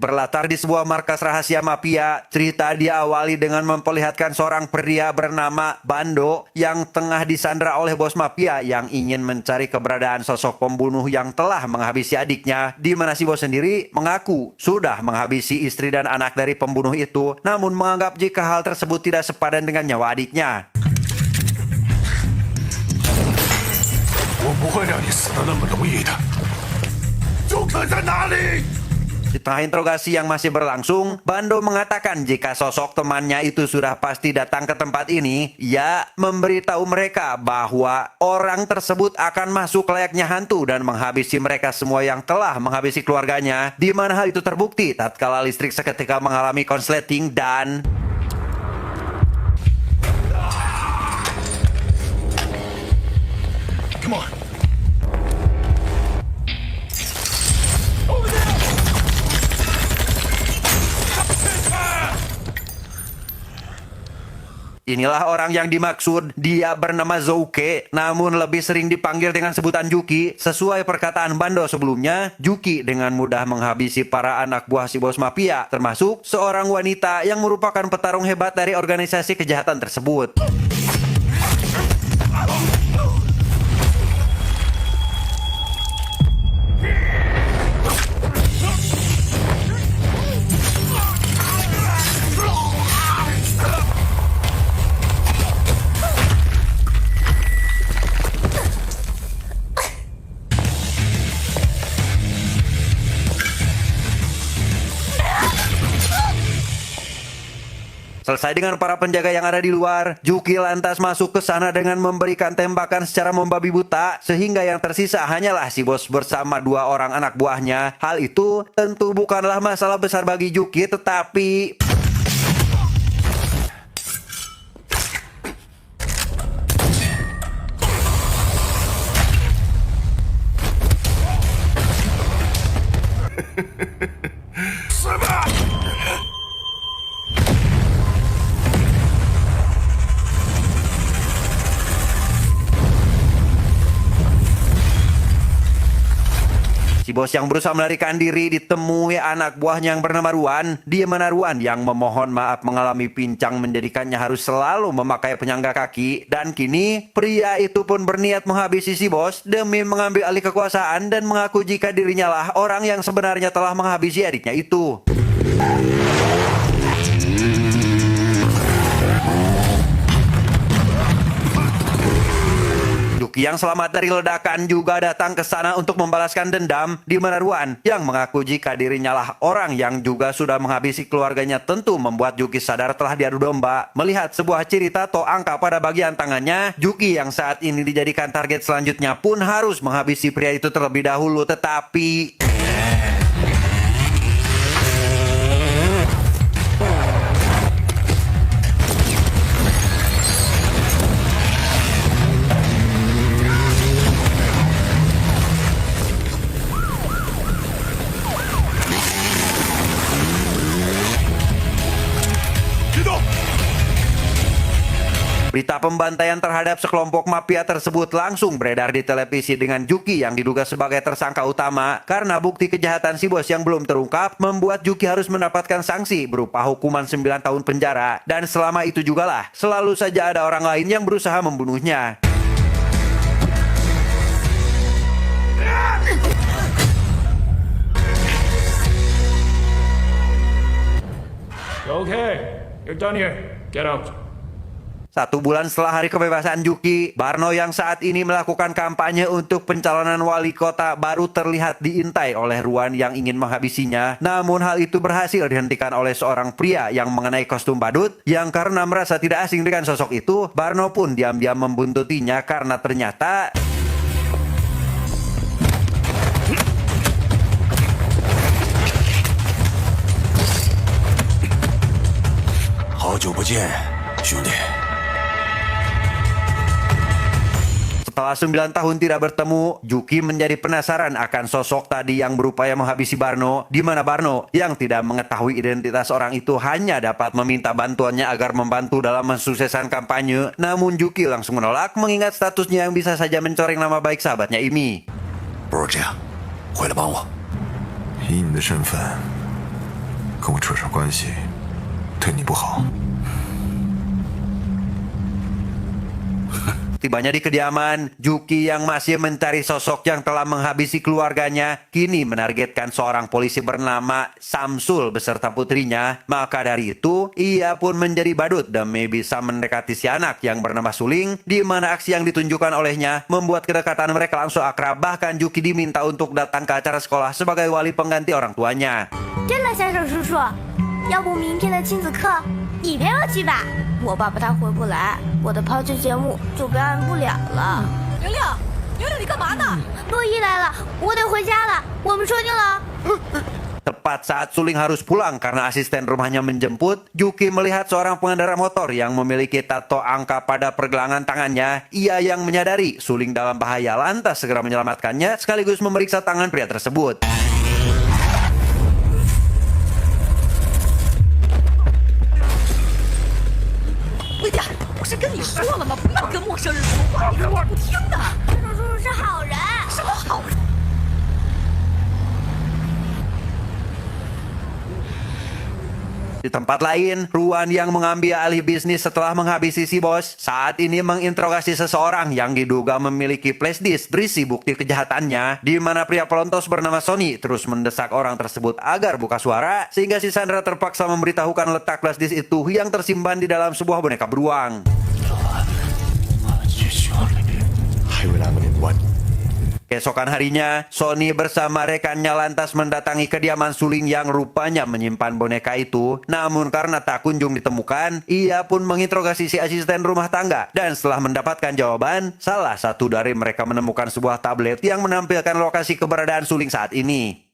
Berlatar di sebuah markas rahasia mafia, cerita diawali dengan memperlihatkan seorang pria bernama Bando yang tengah disandra oleh bos mafia yang ingin mencari keberadaan sosok pembunuh yang telah menghabisi adiknya, di mana si bos sendiri mengaku sudah menghabisi istri dan anak dari pembunuh itu, namun menganggap jika hal tersebut tidak sepadan dengan nyawa adiknya. 我不会让你死得那么容易的。Joker 在哪里？ Di tengah interogasi yang masih berlangsung, Bando mengatakan jika sosok temannya itu sudah pasti datang ke tempat ini, ia memberitahu mereka bahwa orang tersebut akan masuk layaknya hantu dan menghabisi mereka semua yang telah menghabisi keluarganya, di mana hal itu terbukti tatkala listrik seketika mengalami konsleting dan... Come on. Inilah orang yang dimaksud. Dia bernama Zouke, namun lebih sering dipanggil dengan sebutan Juki. Sesuai perkataan Bando sebelumnya, Juki dengan mudah menghabisi para anak buah si bos mafia, termasuk seorang wanita yang merupakan petarung hebat dari organisasi kejahatan tersebut. Selesai dengan para penjaga yang ada di luar, Juki lantas masuk ke sana dengan memberikan tembakan secara membabi buta, sehingga yang tersisa hanyalah si bos bersama dua orang anak buahnya. Hal itu tentu bukanlah masalah besar bagi Juki, tetapi... Si bos yang berusaha melarikan diri ditemui anak buahnya yang bernama Ruan, di mana Ruan yang memohon maaf mengalami pincang menjadikannya harus selalu memakai penyangga kaki, dan kini pria itu pun berniat menghabisi si bos demi mengambil alih kekuasaan dan mengaku jika dirinya lah orang yang sebenarnya telah menghabisi adiknya itu. Juki yang selamat dari ledakan juga datang ke sana untuk membalaskan dendam, di mana Ruan yang mengaku jika dirinya lah orang yang juga sudah menghabisi keluarganya tentu membuat Juki sadar telah diadu domba. Melihat sebuah ciri tato angka pada bagian tangannya, Juki yang saat ini dijadikan target selanjutnya pun harus menghabisi pria itu terlebih dahulu, tetapi... Berita pembantaian terhadap sekelompok mafia tersebut langsung beredar di televisi dengan Juki yang diduga sebagai tersangka utama karena bukti kejahatan si bos yang belum terungkap membuat Juki harus mendapatkan sanksi berupa hukuman 9 tahun penjara, dan selama itu jugalah selalu saja ada orang lain yang berusaha membunuhnya. Okay, you're done here. Get out. 1 bulan setelah hari kebebasan Juki, Barno yang saat ini melakukan kampanye untuk pencalonan wali kota baru terlihat diintai oleh Ruan yang ingin menghabisinya. Namun hal itu berhasil dihentikan oleh seorang pria yang mengenai kostum badut, yang karena merasa tidak asing dengan sosok itu, Barno pun diam-diam membuntutinya karena ternyata... 好久不见，兄弟。 Setelah 9 tahun tidak bertemu, Juki menjadi penasaran akan sosok tadi yang berupaya menghabisi Barno, di mana Barno yang tidak mengetahui identitas orang itu hanya dapat meminta bantuannya agar membantu dalam mensukseskan kampanye. Namun Juki langsung menolak mengingat statusnya yang bisa saja mencoreng nama baik sahabatnya ini. 不是这样，回来帮我。以你的身份，跟我扯上关系，对你不好。 Tibanya di kediaman, Juki yang masih mencari sosok yang telah menghabisi keluarganya, kini menargetkan seorang polisi bernama Samsul beserta putrinya. Maka dari itu, ia pun menjadi badut demi bisa mendekati si anak yang bernama Suling, di mana aksi yang ditunjukkan olehnya membuat kedekatan mereka langsung akrab. Bahkan Juki diminta untuk datang ke acara sekolah sebagai wali pengganti orang tuanya. 真的，先生叔叔，要不明天的亲子课你陪我去吧？我爸爸他回不来，我的抛弃节目就表演不了了。玲玲，玲玲，你干嘛呢？洛伊来了，我得回家了。我们说定了。 Tepat saat Suling harus pulang karena asisten rumahnya menjemput, Juki melihat seorang pengendara motor yang memiliki tato angka pada pergelangan tangannya. Ia yang menyadari Suling dalam bahaya, lantas segera menyelamatkannya sekaligus memeriksa tangan pria tersebut. 薇娅，不是跟你说了吗？不要跟陌生人说话，你怎么不听呢？先生叔叔是好人。什么好人？ Di tempat lain, Ruan yang mengambil alih bisnis setelah menghabisi si bos, saat ini menginterogasi seseorang yang diduga memiliki flash disk berisi bukti kejahatannya, di mana pria pelontos bernama Sony terus mendesak orang tersebut agar buka suara, sehingga si Sandra terpaksa memberitahukan letak flash disk itu yang tersimpan di dalam sebuah boneka beruang. 还有2个连贯。 Keesokan harinya, Sony bersama rekannya lantas mendatangi kediaman Suling yang rupanya menyimpan boneka itu. Namun karena tak kunjung ditemukan, ia pun menginterogasi si asisten rumah tangga. Dan setelah mendapatkan jawaban, salah satu dari mereka menemukan sebuah tablet yang menampilkan lokasi keberadaan Suling saat ini.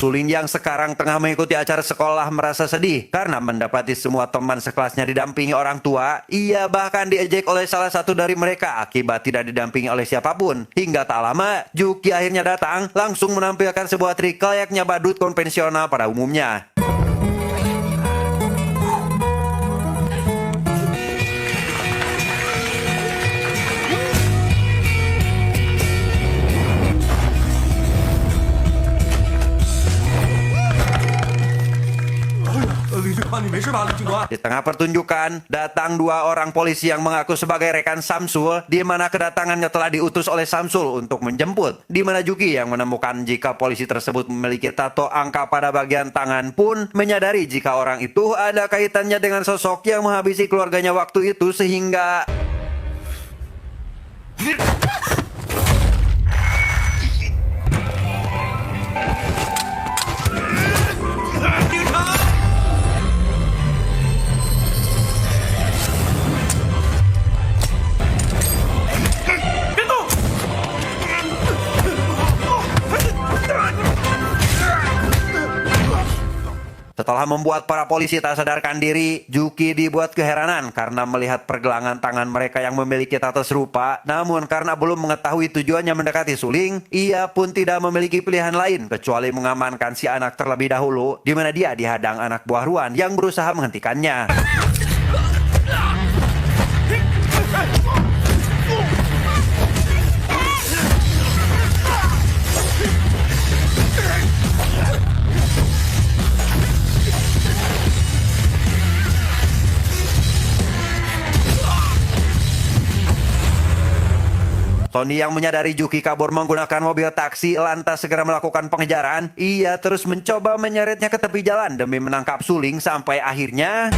Suling yang sekarang tengah mengikuti acara sekolah merasa sedih karena mendapati semua teman sekelasnya didampingi orang tua. Ia bahkan diejek oleh salah satu dari mereka akibat tidak didampingi oleh siapapun. Hingga tak lama, Juki akhirnya datang langsung menampilkan sebuah trik layaknya badut konvensional pada umumnya. Di tengah pertunjukan, datang 2 orang polisi yang mengaku sebagai rekan Samsul, di mana kedatangannya telah diutus oleh Samsul untuk menjemput. Di mana Juki yang menemukan jika polisi tersebut memiliki tato angka pada bagian tangan pun menyadari jika orang itu ada kaitannya dengan sosok yang menghabisi keluarganya waktu itu sehingga... Setelah membuat para polisi tak sadarkan diri, Juki dibuat keheranan karena melihat pergelangan tangan mereka yang memiliki tato serupa. Namun karena belum mengetahui tujuannya mendekati Suling, ia pun tidak memiliki pilihan lain kecuali mengamankan si anak terlebih dahulu, di mana dia dihadang anak buah Ruan yang berusaha menghentikannya. Sony yang menyadari Juki kabur menggunakan mobil taksi lantas segera melakukan pengejaran. Ia terus mencoba menyeretnya ke tepi jalan demi menangkap Suling sampai akhirnya...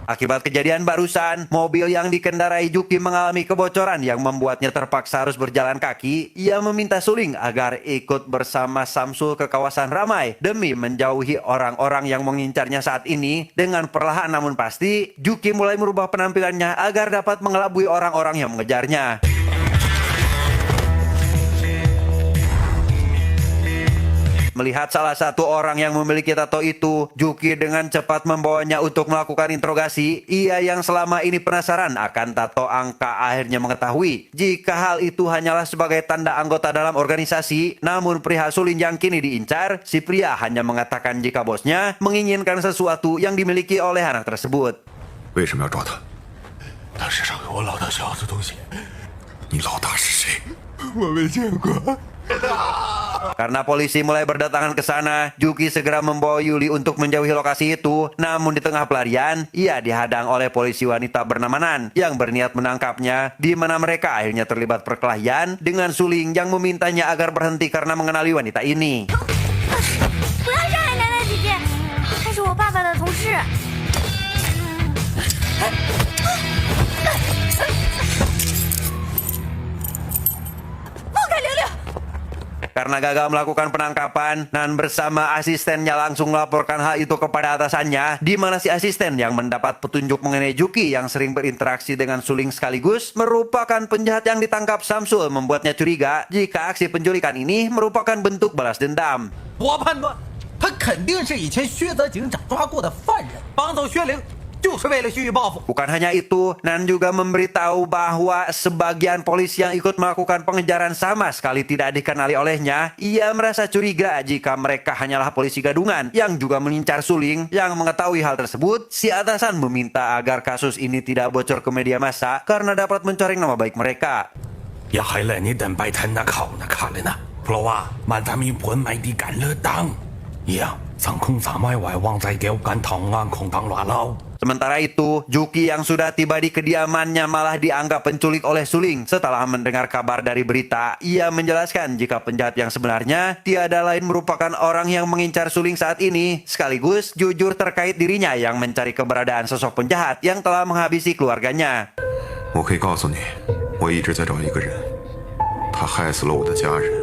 Akibat kejadian barusan, mobil yang dikendarai Juki mengalami kebocoran yang membuatnya terpaksa harus berjalan kaki. Ia meminta Suling agar ikut bersama Samsul ke kawasan ramai demi menjauhi orang-orang yang mengincarnya saat ini. Dengan perlahan namun pasti, Juki mulai merubah penampilannya agar dapat mengelabui orang-orang yang mengejarnya. Melihat salah satu orang yang memiliki tato itu, Juki dengan cepat membawanya untuk melakukan interogasi. Ia yang selama ini penasaran akan tato angka akhirnya mengetahui jika hal itu hanyalah sebagai tanda anggota dalam organisasi. Namun perihal suling yang kini diincar, si pria hanya mengatakan jika bosnya menginginkan sesuatu yang dimiliki oleh anak tersebut. 为什么要抓他？他身上有我老大想要的东西。你老大是谁？我没见过。 Karena polisi mulai berdatangan ke sana, Juki segera membawa Yuli untuk menjauhi lokasi itu. Namun di tengah pelarian, ia dihadang oleh polisi wanita bernama Nan yang berniat menangkapnya, di mana mereka akhirnya terlibat perkelahian dengan suling yang memintanya agar berhenti karena mengenali wanita ini. 不要伤害楠楠姐姐，她是我爸爸的同事。 Karena gagal melakukan penangkapan, Nan bersama asistennya langsung melaporkan hal itu kepada atasannya, di mana si asisten yang mendapat petunjuk mengenai Juki yang sering berinteraksi dengan suling sekaligus merupakan penjahat yang ditangkap Samsul, membuatnya curiga jika aksi penculikan ini merupakan bentuk balas dendam. 我判断，他肯定是以前薛泽警长抓过的犯人，绑走薛玲就是为了蓄意报复。 Bukan hanya itu, Nan juga memberitahu bahwa sebagian polisi yang ikut melakukan pengejaran sama sekali tidak dikenali olehnya. Ia merasa curiga jika mereka hanyalah polisi gadungan yang juga mengincar suling. Yang mengetahui hal tersebut, si atasan meminta agar kasus ini tidak bocor ke media massa karena dapat mencoreng nama baik mereka. 也係咧，你等拜天那考那卡了呢，普羅話萬他咪本買啲緊了當，呀，上空三米外望在掉緊堂安空當亂撈。 Sementara itu, Juki yang sudah tiba di kediamannya malah dianggap penculik oleh suling. Setelah mendengar kabar dari berita, ia menjelaskan jika penjahat yang sebenarnya tiada lain merupakan orang yang mengincar suling saat ini, sekaligus jujur terkait dirinya yang mencari keberadaan sosok penjahat yang telah menghabisi keluarganya. 我可以告诉你，我一直在找一个人，他害死了我的家人，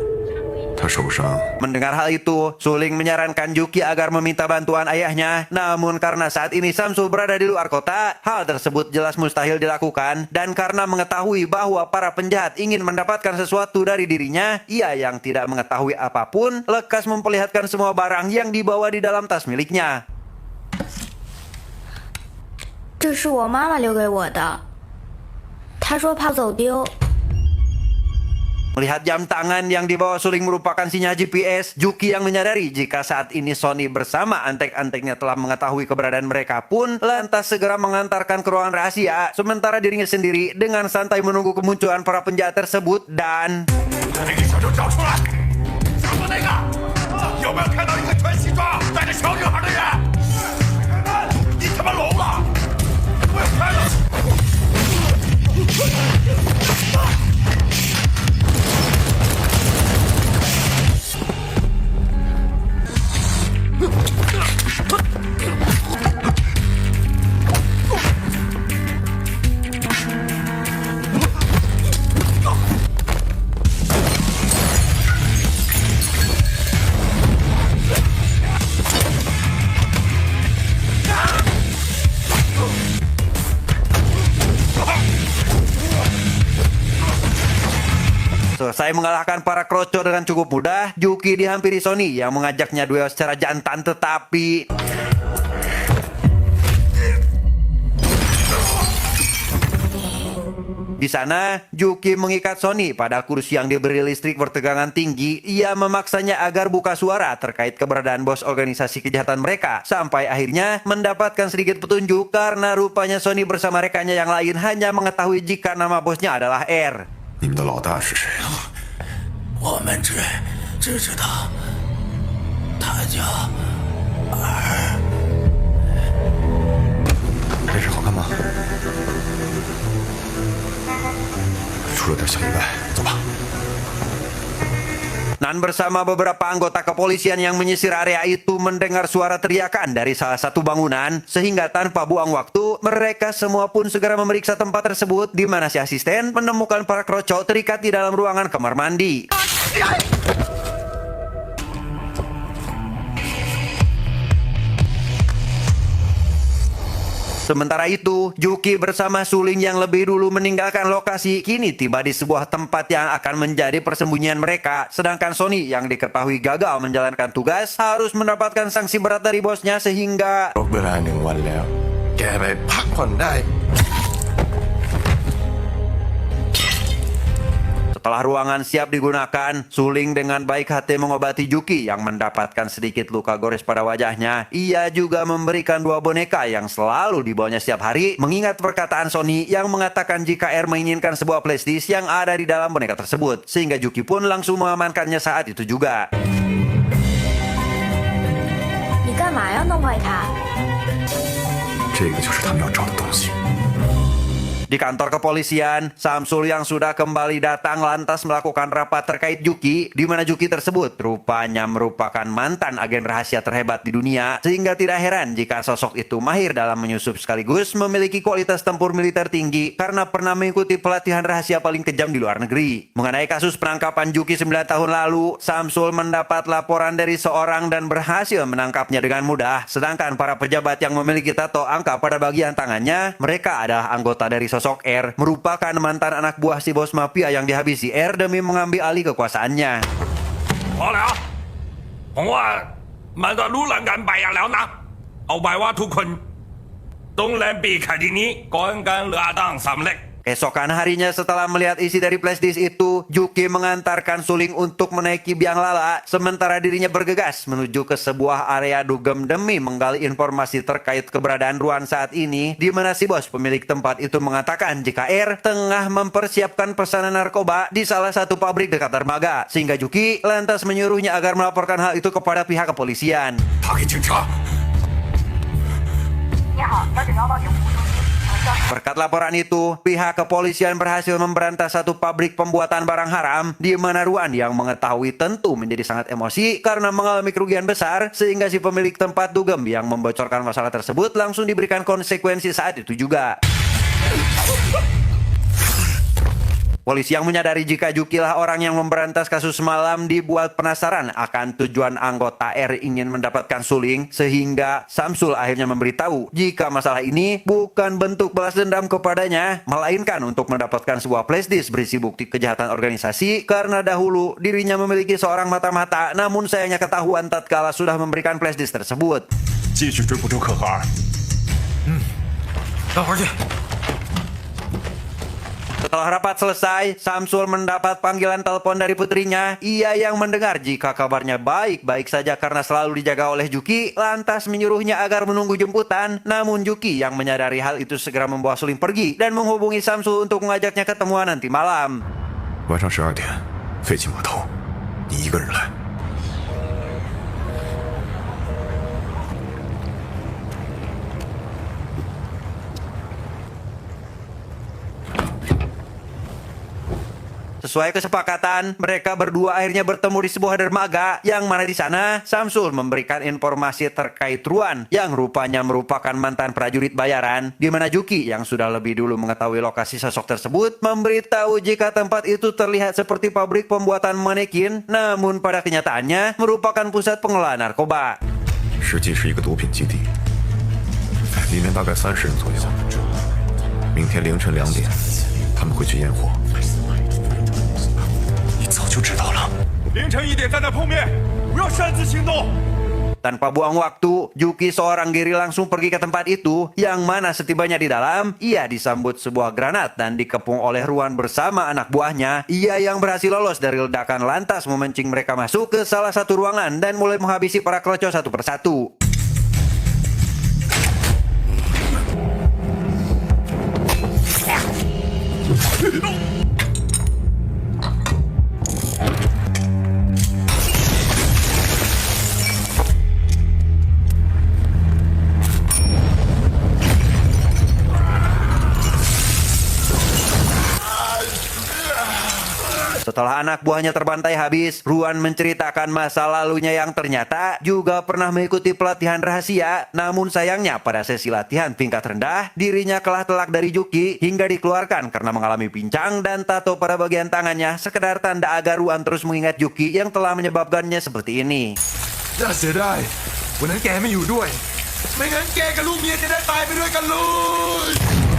他手上。 Mendengar hal itu, Suling menyarankan Juki agar meminta bantuan ayahnya. Namun karena saat ini Samsul berada di luar kota, hal tersebut jelas mustahil dilakukan. Dan karena mengetahui bahwa para penjahat ingin mendapatkan sesuatu dari dirinya, ia yang tidak mengetahui apapun, lekas memperlihatkan semua barang yang dibawa di dalam tas miliknya. 这是我妈妈留给我的，她说怕走丢。 Melihat jam tangan yang dibawa Suling merupakan sinyal GPS, Juki yang menyadari jika saat ini Sony bersama antek-anteknya telah mengetahui keberadaan mereka pun lantas segera mengantarkan ke ruangan rahasia. Sementara dirinya sendiri dengan santai menunggu kemunculan para penjahat tersebut dan... 把那个小偷找出来！找出那个！有没有看到一个穿西装带着小女孩的人？你他妈聋了！我要开了！ Selesai mengalahkan para kroco dengan cukup mudah, Juki dihampiri Sony yang mengajaknya duel secara jantan tetapi... Di sana, Juki mengikat Sony pada kursi yang diberi listrik bertegangan tinggi. Ia memaksanya agar buka suara terkait keberadaan bos organisasi kejahatan mereka. Sampai akhirnya mendapatkan sedikit petunjuk karena rupanya Sony bersama rekannya yang lain hanya mengetahui jika nama bosnya adalah R. 你们的老大是谁？我们只知道他叫尔。这事好看吗？出了点小意外，走吧。 Nan bersama beberapa anggota kepolisian yang menyisir area itu mendengar suara teriakan dari salah satu bangunan, sehingga tanpa buang waktu, mereka semua pun segera memeriksa tempat tersebut, di mana si asisten menemukan para kroco terikat di dalam ruangan kamar mandi. Sementara itu, Juki bersama Suling yang lebih dulu meninggalkan lokasi kini tiba di sebuah tempat yang akan menjadi persembunyian mereka. Sedangkan Sony yang diketahui gagal menjalankan tugas harus mendapatkan sanksi berat dari bosnya sehingga เวลา1 วันแล้ว แกไปพักผ่อนได้ setelah ruangan siap digunakan, Suling dengan baik hati mengobati Juki yang mendapatkan sedikit luka gores pada wajahnya. Ia juga memberikan 2 boneka yang selalu dibawanya setiap hari, mengingat perkataan Sony yang mengatakan jika R menginginkan sebuah flashdisk yang ada di dalam boneka tersebut. Sehingga Juki pun langsung mengamankannya saat itu juga. 你干嘛要弄坏它？ 这个就是他们要找的东西。 Di kantor kepolisian, Samsul yang sudah kembali datang lantas melakukan rapat terkait Juki, di mana Juki tersebut rupanya merupakan mantan agen rahasia terhebat di dunia, sehingga tidak heran jika sosok itu mahir dalam menyusup sekaligus memiliki kualitas tempur militer tinggi karena pernah mengikuti pelatihan rahasia paling kejam di luar negeri. Mengenai kasus penangkapan Juki 9 tahun lalu, Samsul mendapat laporan dari seorang dan berhasil menangkapnya dengan mudah, sedangkan para pejabat yang memiliki tato angka pada bagian tangannya, mereka adalah anggota dari sosok R, merupakan mantan anak buah si bos mafia yang dihabisi R demi mengambil alih kekuasaannya. พอแล้วผมว่ามันก็รู้หลังกันไปแล้วนะเอาไปว่าทุกคนต้องแลนปีคดีนี้ก่อนการเลือกตั้งสำเร็จ Keesokan harinya setelah melihat isi dari flashdisk itu, Juki mengantarkan Suling untuk menaiki biang lala, sementara dirinya bergegas menuju ke sebuah area dugem demi menggali informasi terkait keberadaan Ruan saat ini, di mana si bos pemilik tempat itu mengatakan jika R tengah mempersiapkan pesanan narkoba di salah satu pabrik dekat dermaga, sehingga Juki lantas menyuruhnya agar melaporkan hal itu kepada pihak kepolisian. 打给警察。 你好，小918警服务中心。 Berkat laporan itu, pihak kepolisian berhasil memberantas satu pabrik pembuatan barang haram, di mana Ruan yang mengetahui tentu menjadi sangat emosi karena mengalami kerugian besar, sehingga si pemilik tempat dugem yang membocorkan masalah tersebut langsung diberikan konsekuensi saat itu juga. Polisi yang menyadari jika Juki lah orang yang memberantas kasus semalam dibuat penasaran akan tujuan anggota R ingin mendapatkan Suling, sehingga Samsul akhirnya memberitahu jika masalah ini bukan bentuk balas dendam kepadanya, melainkan untuk mendapatkan sebuah flashdisk berisi bukti kejahatan organisasi karena dahulu dirinya memiliki seorang mata-mata, namun sayangnya ketahuan tatkala sudah memberikan flashdisk tersebut. 继续追捕周可和儿。干活去。 Setelah rapat selesai, Samsul mendapat panggilan telepon dari putrinya. Ia yang mendengar jika kabarnya baik-baik saja karena selalu dijaga oleh Juki, lantas menyuruhnya agar menunggu jemputan. Namun Juki yang menyadari hal itu segera membawa Suling pergi dan menghubungi Samsul untuk mengajaknya ketemuan nanti malam. 晚上12点，废弃码头，你一个人来。 Sesuai kesepakatan, mereka berdua akhirnya bertemu di sebuah dermaga yang mana di sana Samsul memberikan informasi terkait Ruan yang rupanya merupakan mantan prajurit bayaran, di mana Juki yang sudah lebih dulu mengetahui lokasi sosok tersebut memberitahu jika tempat itu terlihat seperti pabrik pembuatan manekin, namun pada kenyataannya merupakan pusat pengelolaan narkoba. 实际是一个毒品基地，里面大概30人左右。明天凌晨2点，他们会去验货。你早就知道了。凌晨1点在那碰面，不要擅自行动。 Tanpa buang waktu, Juki seorang diri langsung pergi ke tempat itu, yang mana setibanya di dalam, ia disambut sebuah granat dan dikepung oleh Ruan bersama anak buahnya. Ia yang berhasil lolos dari ledakan lantas memancing mereka masuk ke salah satu ruangan dan mulai menghabisi para keroco satu persatu. Setelah anak buahnya terbantai habis, Ruan menceritakan masa lalunya yang ternyata juga pernah mengikuti pelatihan rahasia. Namun sayangnya pada sesi latihan tingkat rendah, dirinya kalah telak dari Juki hingga dikeluarkan karena mengalami pincang dan tato pada bagian tangannya, sekedar tanda agar Ruan terus mengingat Juki yang telah menyebabkannya seperti ini. 那时代，我能给他们有ด้วย ไม่งั้นแกกับลูกเมียจะได้ตายไปด้วยกันเลย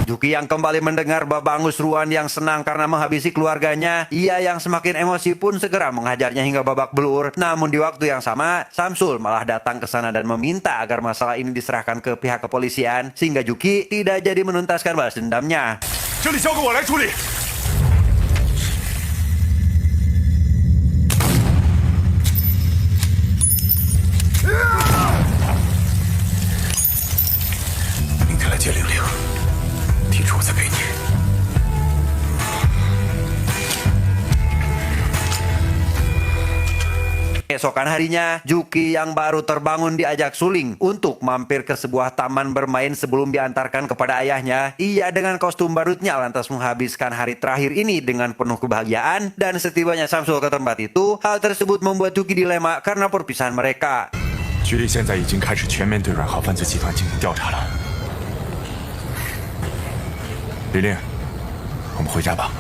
Juki yang kembali mendengar Babangus Ruan yang senang karena menghabisi keluarganya, ia yang semakin emosi pun segera menghajarnya hingga babak belur. Namun di waktu yang sama, Samsul malah datang ke sana dan meminta agar masalah ini diserahkan ke pihak kepolisian, sehingga Juki tidak jadi menuntaskan balas dendamnya. 这里交给我来处理。明天来接玲玲，提出我再给你。 Esokan harinya, Juki yang baru terbangun diajak suling untuk mampir ke sebuah taman bermain sebelum diantarkan kepada ayahnya. Ia dengan kostum badutnya lantas menghabiskan hari terakhir ini dengan penuh kebahagiaan, dan setibanya Samsul ke tempat itu, hal tersebut membuat Juki dilema karena perpisahan mereka. 局里现在已经开始全面对软号犯罪集团进行调查了。玲玲，我们回家吧。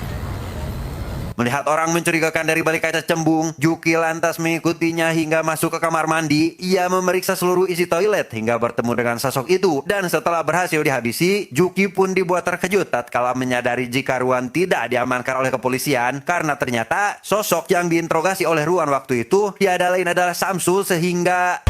Melihat orang mencurigakan dari balik kaca cembung, Juki lantas mengikutinya hingga masuk ke kamar mandi. Ia memeriksa seluruh isi toilet hingga bertemu dengan sosok itu. Dan setelah berhasil dihabisi, Juki pun dibuat terkejut tatkala menyadari jika Ruan tidak diamankan oleh kepolisian. Karena ternyata sosok yang diinterogasi oleh Ruan waktu itu tiada lain adalah Samsul, sehingga...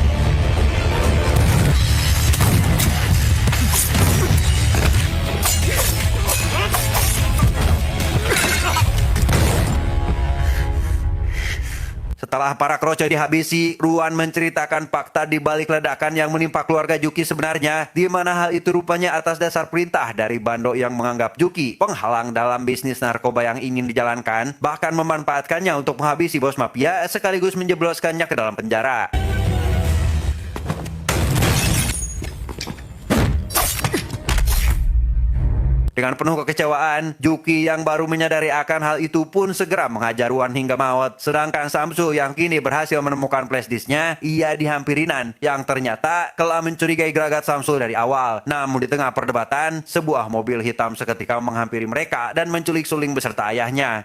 Setelah para kroco dihabisi, Ruan menceritakan fakta di balik ledakan yang menimpa keluarga Juki sebenarnya, di mana hal itu rupanya atas dasar perintah dari Bando yang menganggap Juki penghalang dalam bisnis narkoba yang ingin dijalankan, bahkan memanfaatkannya untuk menghabisi bos mafia sekaligus menjebloskannya ke dalam penjara. Dengan penuh kekecewaan, Juki yang baru menyadari akan hal itu pun segera menghajar Ruan hingga maut. Sedangkan Samsul yang kini berhasil menemukan flashdisknya, ia dihampirinan yang ternyata telah mencurigai gelagat Samsul dari awal. Namun di tengah perdebatan, sebuah mobil hitam seketika menghampiri mereka dan menculik suling beserta ayahnya.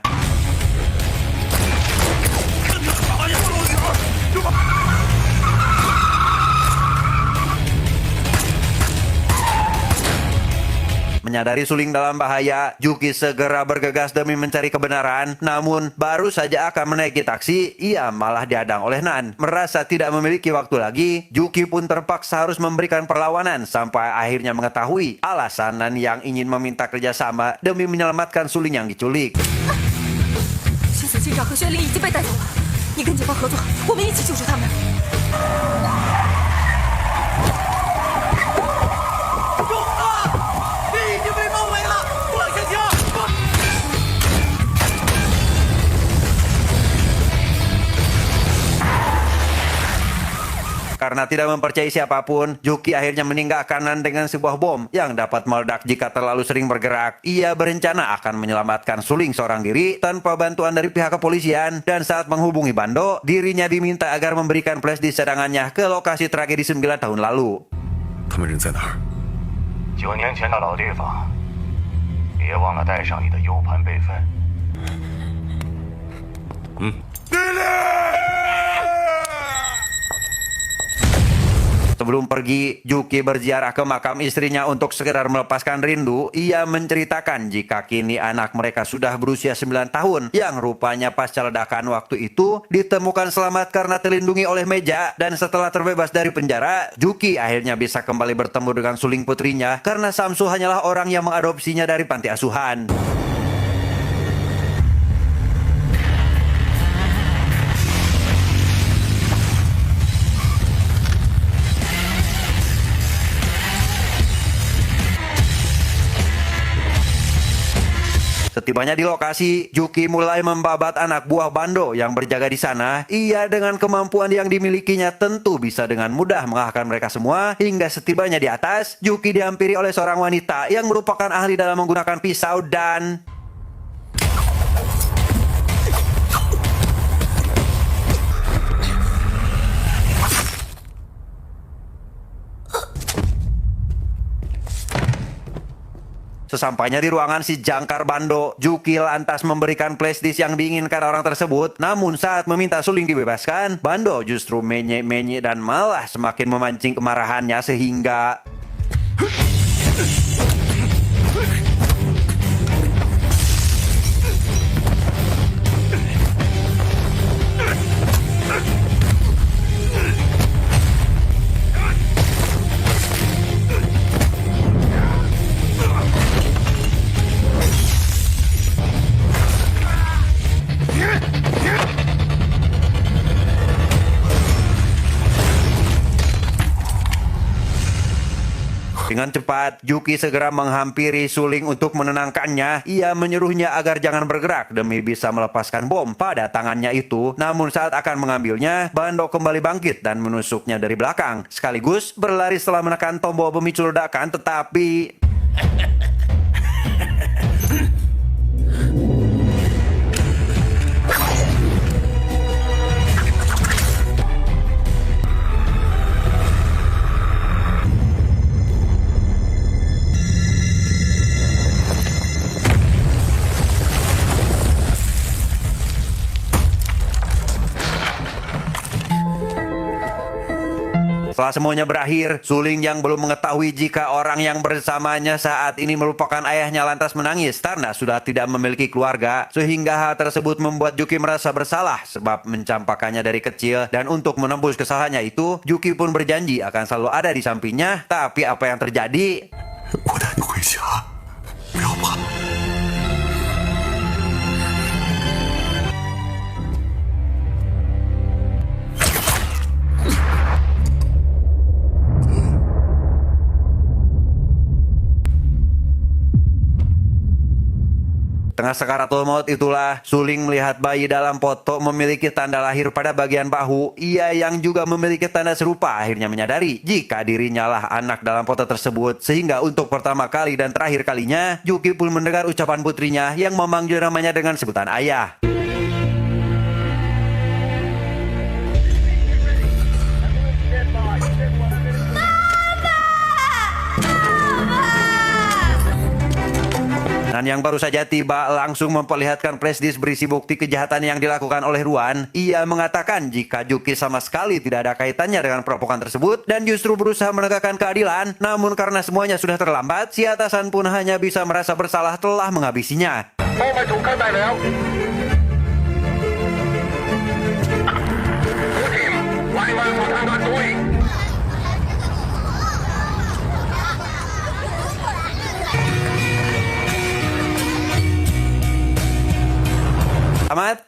Menyadari suling dalam bahaya, Juki segera bergegas demi mencari kebenaran. Namun, baru saja akan menaiki taksi, ia malah dihadang oleh Nan. Merasa tidak memiliki waktu lagi, Juki pun terpaksa harus memberikan perlawanan sampai akhirnya mengetahui alasan Nan yang ingin meminta kerjasama demi menyelamatkan suling yang diculik. 现在警长和薛玲已经被带走了，你跟警方合作，我们一起救出他们。 Karena tidak mempercayai siapapun, Juki akhirnya meninggalkan Nan dengan sebuah bom yang dapat meledak jika terlalu sering bergerak. Ia berencana akan menyelamatkan suling seorang diri tanpa bantuan dari pihak kepolisian, dan saat menghubungi Bando, dirinya diminta agar memberikan flashdisk cadangannya ke lokasi tragedi 9 tahun lalu. 他们人在哪儿？9年前的老地方，别忘了带上你的 U 盘备份。 Sebelum pergi, Juki berziarah ke makam istrinya untuk sekedar melepaskan rindu. Ia menceritakan jika kini anak mereka sudah berusia 9 tahun, yang rupanya pasca ledakan waktu itu ditemukan selamat karena terlindungi oleh meja. Dan setelah terbebas dari penjara, Juki akhirnya bisa kembali bertemu dengan suling putrinya karena Samsul hanyalah orang yang mengadopsinya dari panti asuhan. Setibanya di lokasi, Juki mulai membabat anak buah Bando yang berjaga di sana. Ia dengan kemampuan yang dimilikinya tentu bisa dengan mudah mengalahkan mereka semua. Hingga setibanya di atas, Juki dihampiri oleh seorang wanita yang merupakan ahli dalam menggunakan pisau dan... Sesampainya di ruangan si jangkar Bando, Juki lantas memberikan flash disk yang diinginkan orang tersebut. Namun saat meminta suling dibebaskan, Bando justru menye-menye dan malah semakin memancing kemarahannya sehingga dengan cepat, Juki segera menghampiri Suling untuk menenangkannya. Ia menyuruhnya agar jangan bergerak demi bisa melepaskan bom pada tangannya itu. Namun saat akan mengambilnya, Bando kembali bangkit dan menusuknya dari belakang. Sekaligus berlari setelah menekan tombol pemicu ledakan, tetapi setelah semuanya berakhir, Suling yang belum mengetahui jika orang yang bersamanya saat ini merupakan ayahnya lantas menangis karena sudah tidak memiliki keluarga, sehingga hal tersebut membuat Juki merasa bersalah sebab mencampakkannya dari kecil, dan untuk menembus kesalahannya itu, Juki pun berjanji akan selalu ada di sampingnya. Tapi apa yang terjadi? 我带你回家，不要怕。 Tengah sakaratul maut itulah, Suling melihat bayi dalam foto memiliki tanda lahir pada bagian bahu. Ia yang juga memiliki tanda serupa akhirnya menyadari jika dirinya lah anak dalam foto tersebut. Sehingga untuk pertama kali dan terakhir kalinya, Juki pun mendengar ucapan putrinya yang memanggil namanya dengan sebutan ayah. Dan yang baru saja tiba langsung memperlihatkan flash disk berisi bukti kejahatan yang dilakukan oleh Ruan. Ia mengatakan jika Juki sama sekali tidak ada kaitannya dengan perampokan tersebut dan justru berusaha menegakkan keadilan. Namun karena semuanya sudah terlambat, si atasan pun hanya bisa merasa bersalah telah menghabisinya. 包围总开摆了。Blue team，来满所探官组里。 Tamat.